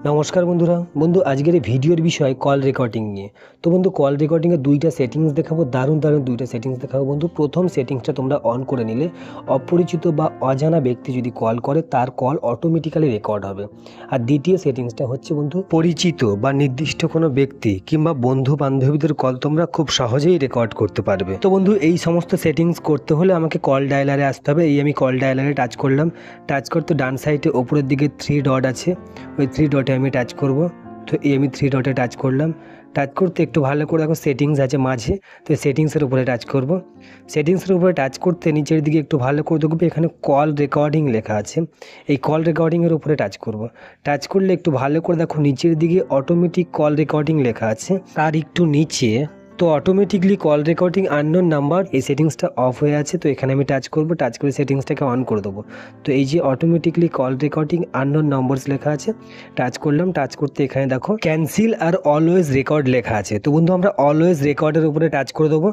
नमस्कार बंधुरा बंधु आजकेर भिडियोर विषय कल रेकर्डिंग निये। तो बंधु कल रेकर्डिंगे दुईटा सेटिंग्स देखाबो, दारुण दारुण दुईटा सेटिंग्स देखाबो। बंधु प्रथम सेटिंग्सटा तोमरा अन करे निले अपरिचित बा अजाना व्यक्ति यदि कल करे तार कल अटोमेटिक्याली रेकर्ड होबे। और द्वितीय सेटिंग्सटा हच्छे बंधु परिचित बा निर्दिष्ट कोनो व्यक्ति किंबा बंधु बान्धबीदेर कल तोमरा खूब सहजेई रेकर्ड करते पारबे। तो बंधु एई समस्त सेटिंग्स करते होले आमाके कल डायलारे आसते होबे। एई आमि कल डायलारे टाच करलाम। टाच करते डान साइडे ओपरेर दिके थ्री डट आछे, ओई थ्री डटे আমি টাচ করব। তো এই আমি থ্রি ডটে টাচ করলাম। টাচ করতে একটু ভালো করে দেখো সেটিংস আছে মাঝে, তো সেটিংসের উপরে টাচ করব। সেটিংসের উপরে টাচ করতে নিচের দিকে একটু ভালো করে দেখবে এখানে কল রেকর্ডিং লেখা আছে। এই কল রেকর্ডিংয়ের উপরে টাচ করব। টাচ করলে একটু ভালো করে দেখো নিচের দিকে অটোমেটিক কল রেকর্ডিং লেখা আছে, তার একটু নিচে তো automatically call recording unknown number এই সেটিংসটা অফ হয়ে আছে। তো এখানে আমি টাচ করব, টাচ করে সেটিংসটাকে অন করে দেবো। তো এই যে automatically call recording unknown numbers লেখা আছে, টাচ করলাম। টাচ করতে এখানে দেখো ক্যান্সেল আর অলওয়েজ রেকর্ড লেখা আছে। তো বন্ধু আমরা অলওয়েজ রেকর্ডের উপরে টাচ করে দেবো।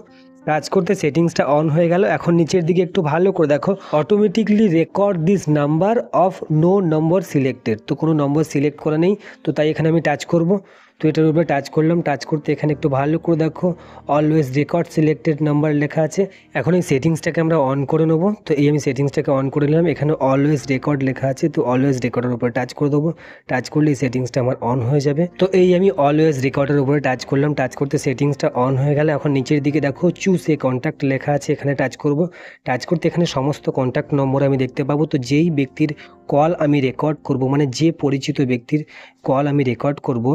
টাচ করতে সেটিংসটা অন হয়ে গেল। এখন নিচের দিকে একটু ভালো করে দেখো automatically record this number of no number selected. তো কোনো নম্বর সিলেক্ট করা নেই, তো তাই এখানে আমি টাচ করব। তো এটার উপরে টাচ করলাম। টাচ করতে এখানে একটু ভালো করে দেখো অলওয়েজ রেকর্ড সিলেক্টেড নাম্বার লেখা আছে। এখন এই সেটিংসটাকে আমরা অন করে নেবো। তো এই আমি সেটিংসটাকে অন করে নিলাম। এখানে অলওয়েজ রেকর্ড লেখা আছে, তো অলওয়েজ রেকর্ডের উপরে টাচ করে দেবো। টাচ করলে এই সেটিংসটা আমার অন হয়ে যাবে। তো এই আমি অলওয়েজ রেকর্ডের উপরে টাচ করলাম। টাচ করতে সেটিংসটা অন হয়ে গেলে এখন নিচের দিকে দেখো চুজ এ কন্ট্যাক্ট লেখা আছে, এখানে টাচ করব। টাচ করতে এখানে সমস্ত কন্ট্যাক্ট নম্বর আমি দেখতে পাবো। তো যেই ব্যক্তির কল আমি রেকর্ড করব, মানে যে পরিচিত ব্যক্তির কল আমি রেকর্ড করব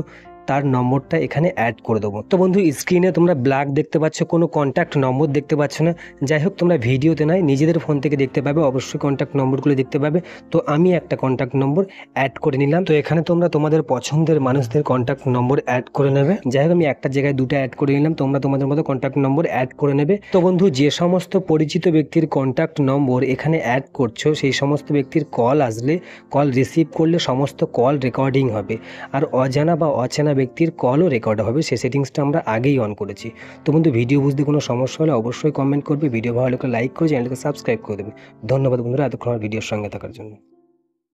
তার নম্বরটা এখানে অ্যাড করে দেবো। তো বন্ধু স্ক্রিনে তোমরা ব্ল্যাক দেখতে পাচ্ছ, কোনো কন্ট্যাক্ট নম্বর দেখতে পাচ্ছ না। যাই হোক তোমরা ভিডিওতে নয় নিজেদের ফোন থেকে দেখতে পাবে, অবশ্যই কন্ট্যাক্ট নম্বরগুলো দেখতে পাবে। তো আমি একটা কন্ট্যাক্ট নম্বর অ্যাড করে নিলাম। তো এখানে তোমরা তোমাদের পছন্দের মানুষদের কন্ট্যাক্ট নম্বর অ্যাড করে নেবে। যাই হোক আমি একটা জায়গায় দুটো অ্যাড করে নিলাম, তোমরা তোমাদের মতো কন্ট্যাক্ট নম্বর অ্যাড করে নেবে। তো বন্ধু যে সমস্ত পরিচিত ব্যক্তির কন্ট্যাক্ট নম্বর এখানে অ্যাড করছো সেই সমস্ত ব্যক্তির কল আসলে, কল রিসিভ করলে সমস্ত কল রেকর্ডিং হবে। আর অজানা বা অচেনা ব্যক্তির কলও রেকর্ড হবে, সেই সেটিংসটা আমরা আগেই অন করেছি। তো বন্ধু ভিডিও বুঝতে কোনো সমস্যা হলে অবশ্যই কমেন্ট করবে, ভিডিও ভালো লাগলে লাইক করে চ্যানেলটাকে সাবস্ক্রাইব করে দেবে। ধন্যবাদ বন্ধুরা এতক্ষণ আমার ভিডিওর সঙ্গে থাকার জন্য।